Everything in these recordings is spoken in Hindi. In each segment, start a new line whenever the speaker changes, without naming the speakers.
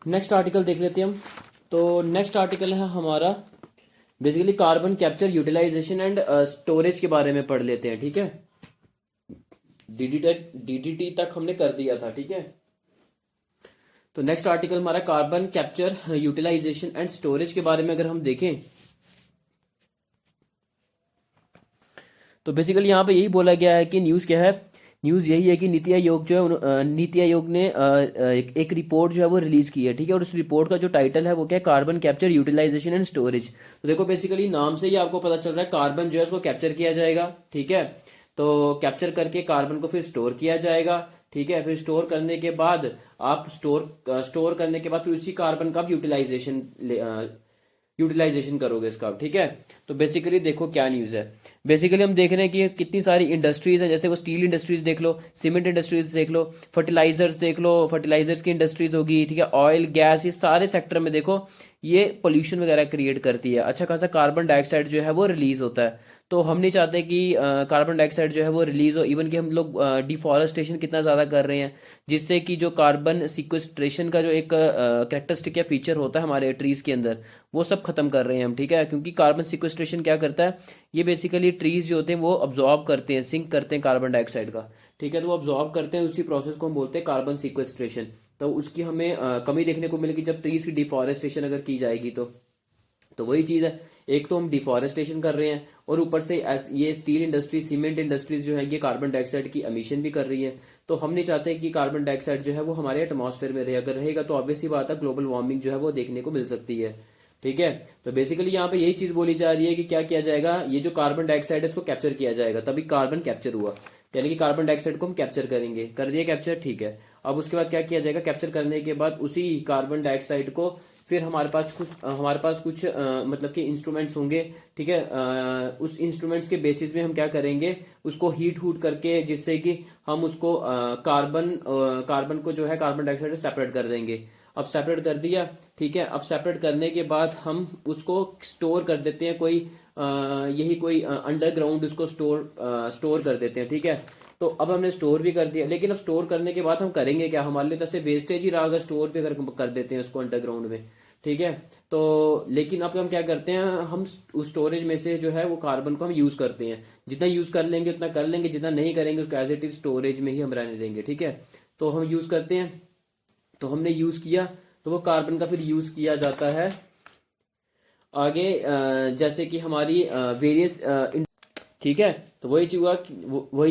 नेक्स्ट आर्टिकल देख लेते हैं हम। तो नेक्स्ट आर्टिकल है हमारा basically carbon capture utilisation and storage के बारे में पढ़ लेते हैं। ठीक है, डीडीटी तक हमने कर दिया था। ठीक है, तो नेक्स्ट आर्टिकल हमारा carbon capture utilisation and storage के बारे में अगर हम देखें तो बेसिकली यहाँ पे यही बोला गया है कि न्यूज़ क्या है, न्यूज़ यही है कि नीति आयोग जो है नीति आयोग ने एक रिपोर्ट जो है वो रिलीज की है। ठीक है, और उस रिपोर्ट का जो टाइटल है वो क्या है, carbon capture utilisation and storage. तो देखो बेसिकली नाम से ही आपको पता चल रहा है कार्बन जो है उसको कैप्चर किया जाएगा। ठीक है, तो कैप्चर करके कार्बन को फिर स्टोर किया जाएगा। ठीक है, फिर स्टोर करने के बाद आप स्टोर करने के बाद फिर उसी कार्बन का यूटिलाइजेशन करोगे इसका। ठीक है, तो बेसिकली देखो क्या न्यूज़ है। बेसिकली हम देख रहे हैं कि कितनी सारी इंडस्ट्रीज हैं, जैसे वो स्टील इंडस्ट्रीज देख लो, सीमेंट इंडस्ट्रीज देख लो, फर्टिलाइजर्स देख लो, फर्टिलाइजर्स की इंडस्ट्रीज होगी। ठीक है, ऑयल गैस, ये सारे सेक्टर में देखो ये पोल्यूशन वगैरह क्रिएट करती है। अच्छा खासा कार्बन डाइऑक्साइड जो है वो रिलीज होता है। तो हम नहीं चाहते कि कार्बन डाइऑक्साइड जो है वो रिलीज हो। इवन कि हम लोग डिफॉरेस्टेशन कितना ज़्यादा कर रहे हैं, जिससे कि जो कार्बन सिक्वेस्ट्रेशन का जो एक कैरेक्टरिस्टिक या फीचर होता है हमारे ट्रीज के अंदर, वो सब खत्म कर रहे हैं हम। ठीक है, क्योंकि कार्बन सिक्वेस्ट्रेशन क्या करता है, ये बेसिकली ट्रीज जो होते हैं वो अब्जॉर्ब करते हैं, सिंक करते हैं कार्बन डाइऑक्साइड का। ठीक है, तो वो अब्जॉर्ब करते हैं, उसी प्रोसेस को हम बोलते हैं कार्बन सिक्वेस्ट्रेशन। तो उसकी हमें कमी देखने को मिलेगी जब ट्रीज की डिफॉरेस्टेशन अगर की जाएगी तो वही चीज़ है। एक तो हम डिफॉरेस्टेशन कर रहे हैं और ऊपर से ये स्टील इंडस्ट्री, सीमेंट इंडस्ट्रीज जो है ये कार्बन डाइऑक्साइड की एमिशन भी कर रही है। तो हम नहीं चाहते कि कार्बन डाइऑक्साइड जो है वो हमारे एटमॉस्फेयर में रहे। अगर रहेगा तो ऑब्वियस सी बात है ग्लोबल वार्मिंग जो है वो देखने को मिल सकती है। ठीक है, तो बेसिकली यहाँ पे यही चीज़ बोली जा रही है कि क्या किया जाएगा, ये जो कार्बन डाइऑक्साइड है इसको कैप्चर किया जाएगा, तभी कार्बन कैप्चर हुआ। यानी कि कार्बन डाइऑक्साइड को हम कैप्चर करेंगे, कर दिया कैप्चर। ठीक है, अब उसके बाद क्या किया जाएगा, कैप्चर करने के बाद उसी कार्बन डाइऑक्साइड को फिर हमारे पास कुछ मतलब कि इंस्ट्रूमेंट्स होंगे। ठीक है, उस इंस्ट्रूमेंट्स के बेसिस में हम क्या करेंगे, उसको हीट करके, जिससे कि हम उसको कार्बन को जो है कार्बन डाइऑक्साइड से सेपरेट कर देंगे। अब सेपरेट कर दिया। ठीक है, अब सेपरेट करने के बाद हम उसको स्टोर कर देते हैं, यही कोई अंडरग्राउंड उसको स्टोर कर देते हैं। ठीक है, तो अब हमने स्टोर भी कर दिया, लेकिन अब स्टोर करने के बाद हम करेंगे क्या, हमारे लिए तो ऐसे वेस्टेज ही रहा अगर स्टोर भी कर देते हैं उसको अंडरग्राउंड में। ठीक है, तो लेकिन अब हम क्या करते हैं, हम उस स्टोरेज में से जो है वो कार्बन को हम यूज करते हैं। जितना यूज कर लेंगे उतना कर लेंगे, जितना नहीं करेंगे उसको एज इट इज स्टोरेज में ही हम रहने देंगे। ठीक है, तो हम यूज करते हैं, तो हमने यूज किया तो वो कार्बन का फिर यूज किया जाता है आगे, जैसे कि हमारी वेरियस। ठीक है, तो वही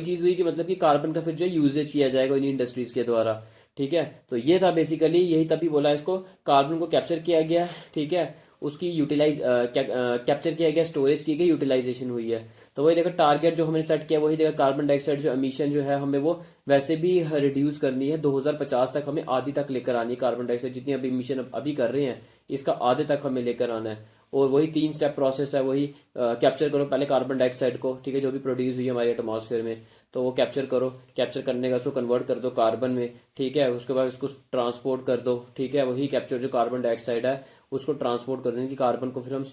चीज़ हुई कि मतलब कि कार्बन का फिर जो यूजेज किया जाएगा इन इंडस्ट्रीज के द्वारा। ठीक है, तो ये था बेसिकली, यही तभी बोला इसको कार्बन को कैप्चर किया गया। ठीक है, उसकी कैप्चर किया गया, स्टोरेज की गई, यूटिलाइजेशन हुई है। तो वही देखो टारगेट जो हमने सेट किया वही देखा, कार्बन डाइऑक्साइड जो एमिशन जो है हमें वो वैसे भी रिड्यूस करनी है। 2050 तक हमें आधी तक लेकर आनी है कार्बन डाइऑक्साइड, जितनी अभी एमिशन अभी कर रहे हैं इसका आधे तक हमें लेकर आना है। और वही 3 स्टेप प्रोसेस है, वही कैप्चर करो पहले कार्बन डाइऑक्साइड को। ठीक है, जो भी प्रोड्यूस हुई है हमारे एटमॉस्फेयर में, तो वो कैप्चर करो, कैप्चर करने का उसको कन्वर्ट कर दो कार्बन में। ठीक है, उसके बाद उसको ट्रांसपोर्ट कर दो। ठीक है, वही कैप्चर जो कार्बन डाइऑक्साइड है उसको ट्रांसपोर्ट कर देंगे कि कार्बन को फिर हम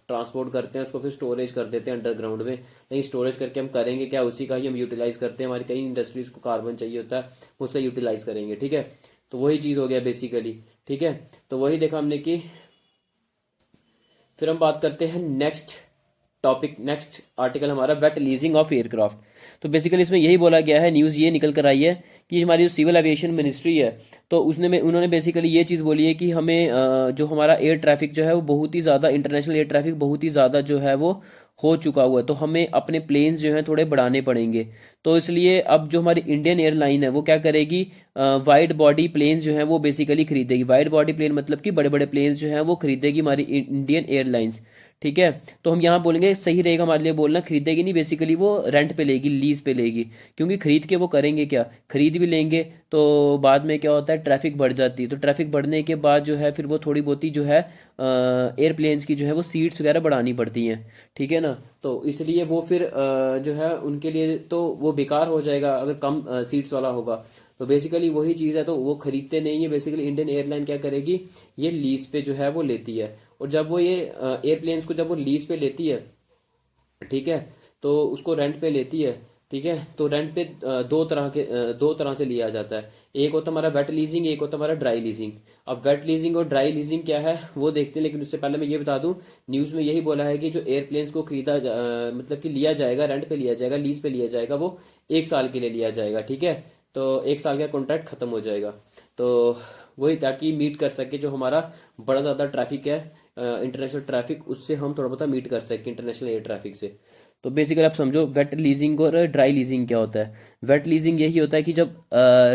ट्रांसपोर्ट करते हैं, उसको फिर स्टोरेज कर देते हैं अंडरग्राउंड में। लेकिन स्टोरेज करके हम करेंगे क्या, उसी का ही हम यूटिलाइज करते हैं। हमारी कई इंडस्ट्रीज को कार्बन चाहिए होता है, उसका यूटिलाइज करेंगे। ठीक है, तो वही चीज़ हो गया बेसिकली। ठीक है, तो वही देखा हमने कि फिर हम बात करते हैं नेक्स्ट टॉपिक, नेक्स्ट आर्टिकल हमारा वेट लीजिंग ऑफ एयरक्राफ्ट। तो बेसिकली इसमें यही बोला गया है, न्यूज़ ये निकल कर आई है कि हमारी जो सिविल एविएशन मिनिस्ट्री है तो उन्होंने बेसिकली ये चीज़ बोली है कि हमें जो हमारा एयर ट्रैफिक जो है वो बहुत ही ज़्यादा, इंटरनेशनल एयर ट्रैफिक बहुत ही ज़्यादा जो है वो हो चुका हुआ है, तो हमें अपने प्लेन्स जो हैं थोड़े बढ़ाने पड़ेंगे। तो इसलिए अब जो हमारी इंडियन एयरलाइन है वो क्या करेगी, वाइड बॉडी प्लेन्स जो हैं वो बेसिकली खरीदेगी। वाइड बॉडी प्लेन मतलब कि बड़े बड़े प्लेन्स जो हैं वो खरीदेगी हमारी इंडियन एयरलाइंस। ठीक है, तो हम यहाँ बोलेंगे सही रहेगा हमारे लिए बोलना, खरीदेगी नहीं, बेसिकली वो रेंट पे लेगी, लीज पे लेगी। क्योंकि खरीद के वो करेंगे क्या, खरीद भी लेंगे तो बाद में क्या होता है, ट्रैफिक बढ़ जाती है। तो ट्रैफिक बढ़ने के बाद जो है फिर वो थोड़ी बहुत ही जो है एयरप्लेन्स की जो है वो सीट्स वगैरह बढ़ानी पड़ती हैं। ठीक है ना, तो इसलिए वो फिर जो है उनके लिए तो वो बेकार हो जाएगा अगर कम सीट्स वाला होगा। तो बेसिकली वही चीज़ है, तो वो खरीदते नहीं है। बेसिकली इंडियन एयरलाइन क्या करेगी, ये लीज पे जो है वो लेती है। और जब वो ये एयरप्लेन्स को जब वो लीज पे लेती है, ठीक है, तो उसको रेंट पे लेती है, ठीक है। तो रेंट पे दो तरह से लिया जाता है। एक होता है हमारा वेट लीजिंग, एक होता है हमारा ड्राई लीजिंग। अब वेट लीजिंग और ड्राई लीजिंग क्या है वो देखते हैं, लेकिन उससे पहले मैं ये बता दूं, न्यूज़ में यही बोला है कि जो एयरप्लेन्स को मतलब कि लिया जाएगा, रेंट पे लिया जाएगा, लीज पे लिया जाएगा, वो 1 साल के लिए लिया जाएगा। ठीक है। तो 1 साल का कॉन्ट्रैक्ट खत्म हो जाएगा। तो वही, ताकि मीट कर सके जो हमारा बड़ा ज़्यादा ट्रैफिक है, इंटरनेशनल ट्रैफिक, उससे हम थोड़ा बहुत मीट कर सकें इंटरनेशनल एयर ट्रैफिक से। तो बेसिकली आप समझो वेट लीजिंग और ड्राई लीजिंग क्या होता है। वेट लीजिंग यही होता है कि जब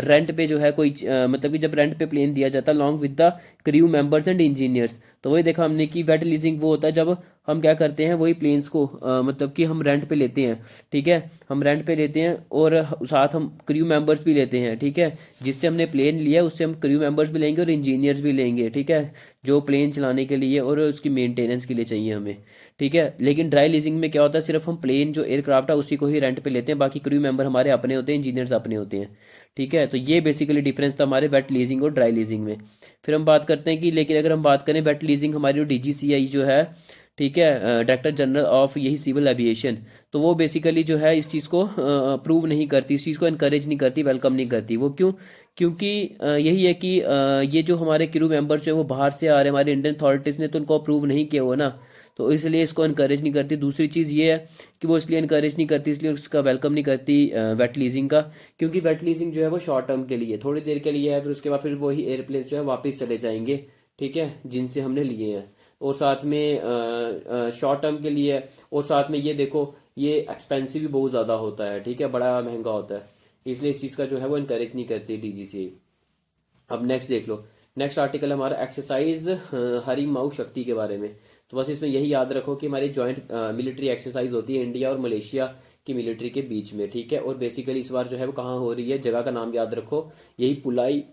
रेंट पे जो है कोई मतलब कि जब रेंट पे प्लेन दिया जाता है long with the crew members and engineers. तो वही देखा हमने कि वेट लीजिंग वो होता है जब हम क्या करते हैं, वही प्लेन्स को मतलब कि हम रेंट पे लेते हैं। ठीक है। हम रेंट पे लेते हैं और साथ हम क्रू मेंबर्स भी लेते हैं। ठीक है। जिससे हमने प्लेन लिया उससे हम क्रू मेंबर्स भी लेंगे और इंजीनियर्स भी लेंगे। ठीक है। जो प्लेन चलाने के लिए और उसकी मेंटेनेंस के लिए चाहिए हमें। ठीक है। लेकिन ड्राई लीजिंग में क्या होता है, सिर्फ हम प्लेन जो एयरक्राफ्ट है उसी को ही रेंट पे लेते हैं, बाकी क्रू मेंबर हमारे अपने होते हैं, इंजीनियर्स अपने होते हैं। ठीक है। तो ये बेसिकली डिफरेंस था हमारे वेट लीजिंग और ड्राई लीजिंग में। फिर हम बात करते हैं कि, लेकिन अगर हम बात करें वेट लीजिंग, हमारी जो डीजीसीआई जो है, ठीक है, डायरेक्टर जनरल ऑफ यही सिविल एविएशन, तो वो बेसिकली जो है इस चीज़ को अप्रूव नहीं करती, इस चीज़ को इनकरेज नहीं करती, वेलकम नहीं करती। वो क्यों? क्योंकि यही है कि ये जो हमारे क्रू मेंबर्स हैं वो बाहर से आ रहे हैं, हमारे इंडियन अथॉरिटीज़ ने तो उनको अप्रूव नहीं किया हुआ ना, तो इसलिए इसको इनकरेज नहीं करती। दूसरी चीज़ ये है कि वो इसलिए इनकरेज नहीं करती, इसलिए उसका वेलकम नहीं करती वेट लीजिंग का, क्योंकि वेट लीजिंग जो है वो शॉर्ट टर्म के लिए, थोड़ी देर के लिए है, फिर उसके बाद फिर वही एयरप्लेन जो है वापस चले जाएंगे। ठीक है। जिनसे हमने लिए हैं, और साथ में शॉर्ट टर्म के लिए है, और साथ में ये देखो ये एक्सपेंसिव भी बहुत ज़्यादा होता है। ठीक है। बड़ा महंगा होता है, इसलिए इस चीज़ का जो है वो इनकरेज नहीं करती डीजीसीए। अब नेक्स्ट देख लो। नेक्स्ट आर्टिकल हमारा एक्सरसाइज हरी माऊ शक्ति के बारे में। तो बस इसमें यही याद रखो कि हमारी जॉइंट मिलिट्री एक्सरसाइज होती है इंडिया और मलेशिया की मिलिट्री के बीच में। ठीक है। और बेसिकली इस बार जो है वो कहाँ हो रही है, जगह का नाम याद रखो, यही पुलाई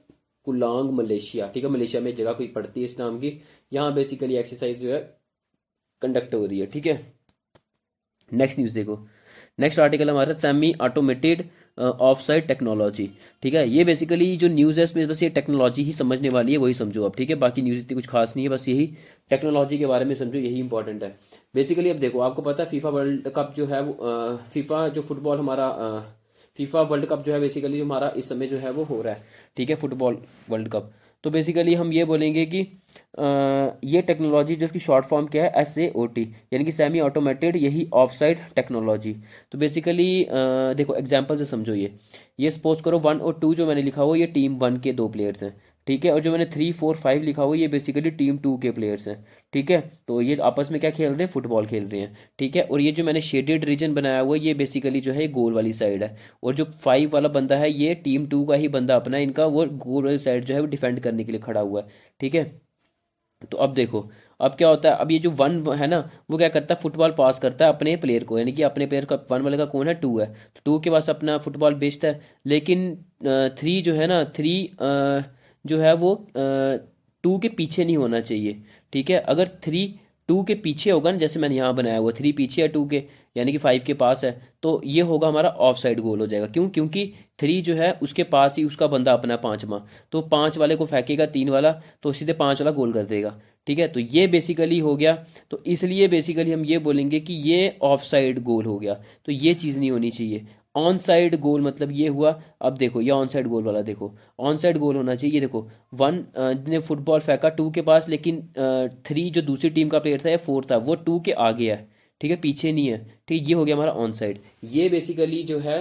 कुलांग मलेशिया। ठीक है। मलेशिया में एक जगह कोई पड़ती है इस नाम की, यहाँ बेसिकली एक्सरसाइज जो है कंडक्ट हो रही है। ठीक है। नेक्स्ट न्यूज़ देखो। नेक्स्ट आर्टिकल हमारा semi automated of side technology. ठीक है। ये बेसिकली जो न्यूज़ है इसमें बस ये टेक्नोलॉजी ही समझने वाली है, वही समझो आप। ठीक है। बाकी न्यूज़ इतनी कुछ खास नहीं है, बस यही टेक्नोलॉजी के बारे में समझो, यही इंपॉर्टेंट है। बेसिकली अब देखो, आपको पता है फीफा वर्ल्ड कप जो है वो फीफा जो फुटबॉल हमारा फीफा वर्ल्ड कप जो है बेसिकली जो हमारा इस समय जो है वो हो रहा है। ठीक है। Football world cup. तो बेसिकली हम ये बोलेंगे कि ये टेक्नोलॉजी जिसकी शॉर्ट फॉर्म क्या है, SAOT, यानी कि सेमी ऑटोमेटेड यही ऑफ साइड टेक्नोलॉजी। तो बेसिकली देखो एग्जांपल से समझो, ये सपोज करो 1 और 2 जो मैंने लिखा हुआ ये टीम 1 के 2 प्लेयर्स हैं। ठीक है। और जो मैंने 3 4 5 लिखा हुआ ये बेसिकली टीम 2 के प्लेयर्स हैं। ठीक है। तो ये आपस में क्या खेल रहे हैं, फुटबॉल खेल रहे हैं। ठीक है। और ये जो मैंने शेडेड रीजन बनाया हुआ है ये बेसिकली जो है गोल वाली साइड है, और जो 5 वाला बंदा है ये टीम 2 का ही बंदा अपना है, इनका वो गोल वाली साइड जो है वो डिफेंड करने के लिए खड़ा हुआ है। ठीक है। तो अब देखो, अब क्या होता है, अब ये जो 1 है ना, वो क्या करता है, फुटबॉल पास करता है अपने प्लेयर को, यानी कि अपने प्लेयर का 1 वाले का कौन है, 2 है, तो 2 के पास अपना फुटबॉल बेचता है। लेकिन 3 जो है ना, 3 जो है वो 2 के पीछे नहीं होना चाहिए। ठीक है। अगर 3 2 के पीछे होगा ना, जैसे मैंने यहाँ बनाया हुआ 3 पीछे है 2 के, यानी कि 5 के पास है, तो ये होगा हमारा ऑफ साइड गोल हो जाएगा। क्यों? क्योंकि 3 जो है उसके पास ही उसका बंदा अपना है 5वां, तो 5 वाले को फेंकेगा 3 वाला, तो सीधे 5 वाला गोल कर देगा। ठीक है। तो ये बेसिकली हो गया। तो इसलिए बेसिकली हम ये बोलेंगे कि ये ऑफ साइड गोल हो गया, तो ये चीज़ नहीं होनी चाहिए। ऑन साइड गोल मतलब ये हुआ। अब देखो ये ऑन साइड गोल वाला देखो, ऑन साइड गोल होना चाहिए। ये देखो 1 ने फुटबॉल फेंका 2 के पास, लेकिन 3 जो दूसरी टीम का प्लेयर था या 4 था वो 2 के आगे है। ठीक है। पीछे नहीं है। ठीक, ये हो गया हमारा ऑन साइड। ये बेसिकली जो है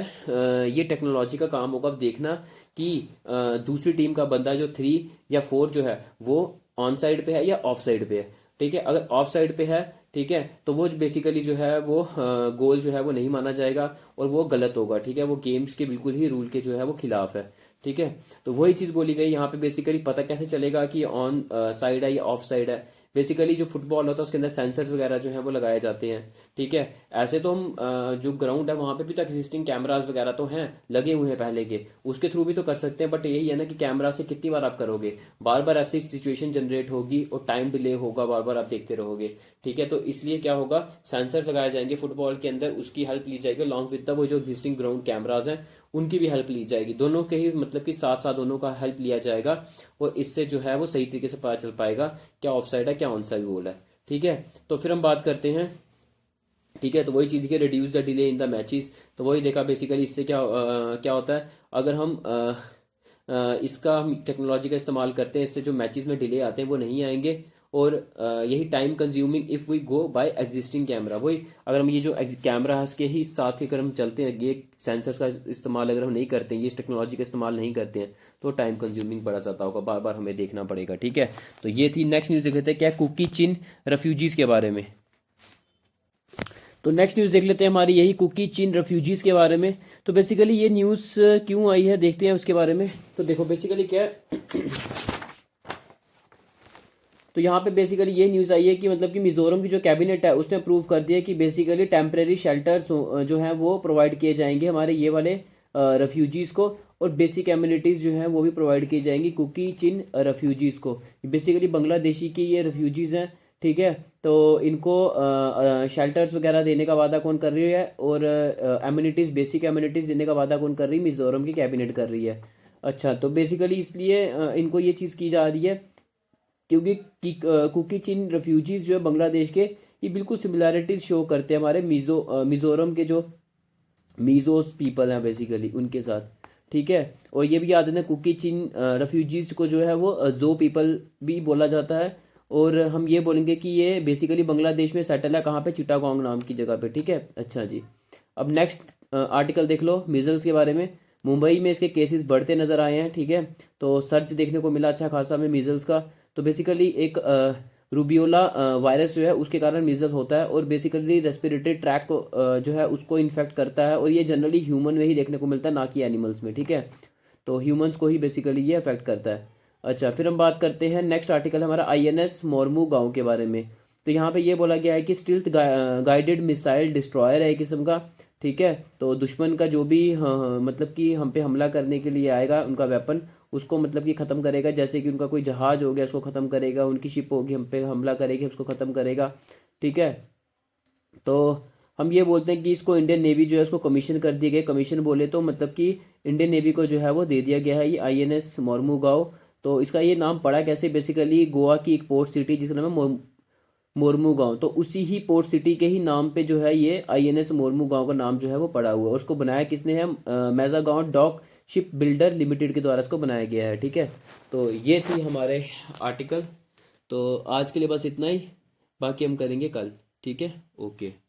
ये टेक्नोलॉजी का काम होगा। अब देखना कि दूसरी टीम का बंदा जो 3 या 4 जो है वो ऑन साइड पे है या ऑफ साइड पे है। ठीक है। अगर ऑफ साइड पे है, ठीक है, तो वो बेसिकली जो है वो गोल जो है वो नहीं माना जाएगा और वो गलत होगा। ठीक है। वो गेम्स के बिल्कुल ही रूल के जो है वो खिलाफ है। ठीक है। तो वही चीज़ बोली गई यहाँ पे। बेसिकली पता कैसे चलेगा कि ऑन साइड है या ऑफ साइड है? बेसिकली जो फुटबॉल होता है उसके अंदर सेंसर्स वगैरह जो है वो लगाए जाते हैं। ठीक है। ऐसे तो हम जो ग्राउंड है वहाँ पे भी तो एग्जिस्टिंग कैमराज वगैरह तो हैं, लगे हुए हैं पहले के, उसके थ्रू भी तो कर सकते हैं। बट यही है ना कि कैमरा से कितनी बार आप करोगे, बार बार ऐसी सिचुएशन जनरेट होगी और टाइम डिले होगा, बार बार आप देखते रहोगे। ठीक है। तो इसलिए क्या होगा, सेंसर्स लगाए जाएंगे फुटबॉल के अंदर, उसकी हेल्प ली जाएगी लॉन्ग विद द वो जो एग्जिस्टिंग ग्राउंड कैमराज हैं उनकी भी हेल्प ली जाएगी। दोनों के ही मतलब कि साथ साथ दोनों का हेल्प लिया जाएगा, और इससे जो है वो सही तरीके से पता चल पाएगा क्या ऑफ साइड है क्या ऑन साइड गोल है। ठीक है। तो फिर हम बात करते हैं ठीक है। तो वही चीज़ देखिए, reduce the delay in the matches. तो वही देखा बेसिकली, इससे क्या क्या होता है, अगर हम इसका हम टेक्नोलॉजी का इस्तेमाल करते हैं, इससे जो मैचेस में डिले आते हैं वो नहीं आएंगे। और यही time consuming if we go by existing camera, वही अगर हम ये जो कैमरा है के ही साथ ही अगर हम चलते हैं, ये सेंसर्स का इस्तेमाल अगर हम नहीं करते हैं, ये इस टेक्नोलॉजी का इस्तेमाल नहीं करते हैं, तो टाइम कंज्यूमिंग बढ़ा जाता होगा, बार बार हमें देखना पड़ेगा। ठीक है। तो ये थी नेक्स्ट न्यूज़। देख लेते हैं क्या कुकी चिन रेफ्यूजीज़ के बारे में। तो नेक्स्ट न्यूज़ देख लेते हैं हमारी, यही कुकी चीन रेफ्यूजीज़ के बारे में। तो बेसिकली ये न्यूज़ क्यों आई है, देखते हैं उसके बारे में। तो देखो बेसिकली क्या है, तो यहाँ पे बेसिकली ये न्यूज़ आई है कि मतलब कि मिजोरम की जो कैबिनेट है उसने अप्रूव कर दिया कि बेसिकली टेम्परेरी शेल्टर्स जो हैं वो प्रोवाइड किए जाएंगे हमारे ये वाले रेफ्यूजीज़ को, और बेसिक एम्यूनिटीज़ जो हैं वो भी प्रोवाइड की जाएंगी कुकी चिन रेफ्यूजीज़ को। बेसिकली बांग्लादेशी की ये रेफ्यूजीज़ हैं। ठीक है। तो इनको शेल्टर्स वगैरह देने का वादा कौन कर रही है, और एम्यूनिटीज़, बेसिक एम्यूनिटीज़ देने का वादा कौन कर रही है, मिजोरम की कैबिनेट कर रही है। अच्छा, तो बेसिकली इसलिए इनको ये चीज़ की जा रही है क्योंकि कुकी चिन रेफ्यूजीज जो है बांग्लादेश के, ये बिल्कुल सिमिलैरिटीज शो करते हैं हमारे मिजोरम के जो मीजोस पीपल हैं बेसिकली उनके साथ। ठीक है। और ये भी याद रखना, कुकी चिन रेफ्यूजीज को जो है वो जो पीपल भी बोला जाता है। और हम ये बोलेंगे कि ये बेसिकली बांग्लादेश में सेटल है, कहाँ पे, चिटागोंग नाम की जगह पे। ठीक है। अच्छा जी, अब नेक्स्ट आर्टिकल देख लो मीजल्स के बारे में। मुंबई में इसके केसेस बढ़ते नजर आए हैं। ठीक है। तो सर्च देखने को मिला अच्छा खासा में मीजल्स का। तो बेसिकली एक रूबियोला वायरस जो है उसके कारण मीजल्स होता है, और बेसिकली रेस्पिरेटरी ट्रैक को जो है उसको इन्फेक्ट करता है, और ये जनरली ह्यूमन में ही देखने को मिलता है, ना कि एनिमल्स में। ठीक है। तो ह्यूमंस को ही बेसिकली ये अफेक्ट करता है। अच्छा, फिर हम बात करते हैं, नेक्स्ट आर्टिकल हमारा आईएनएस मोरमू गांव के बारे में। तो यहाँ पे ये बोला गया है कि स्टिल्थ गाइडेड मिसाइल डिस्ट्रॉयर है एक किस्म का। ठीक है। तो दुश्मन का जो भी हाँ, मतलब कि हम पे हमला करने के लिए आएगा, उनका वेपन, उसको मतलब कि ख़त्म करेगा। जैसे कि उनका कोई जहाज हो गया उसको ख़त्म करेगा, उनकी शिप होगी हम पे हमला करेगी उसको ख़त्म करेगा। ठीक है। तो हम ये बोलते हैं कि इसको इंडियन नेवी जो है उसको कमीशन कर दिए गए। कमीशन बोले तो मतलब कि इंडियन नेवी को जो है वो दे दिया गया है ये आईएनएस मोरमुगांव। तो इसका ये नाम पड़ा कैसे, बेसिकली गोवा की एक पोर्ट सिटी जिसका नाम है मोरमुगांव, तो उसी ही पोर्ट सिटी के ही नाम पे जो है ये आईएनएस मोरमुगांव का नाम जो है वो पड़ा हुआ है। उसको बनाया किसने है, मैजागांव डॉक शिप बिल्डर लिमिटेड के द्वारा इसको बनाया गया है। ठीक है। तो ये थी हमारे आर्टिकल। तो आज के लिए बस इतना ही, बाकी हम करेंगे कल। ठीक है। ओके।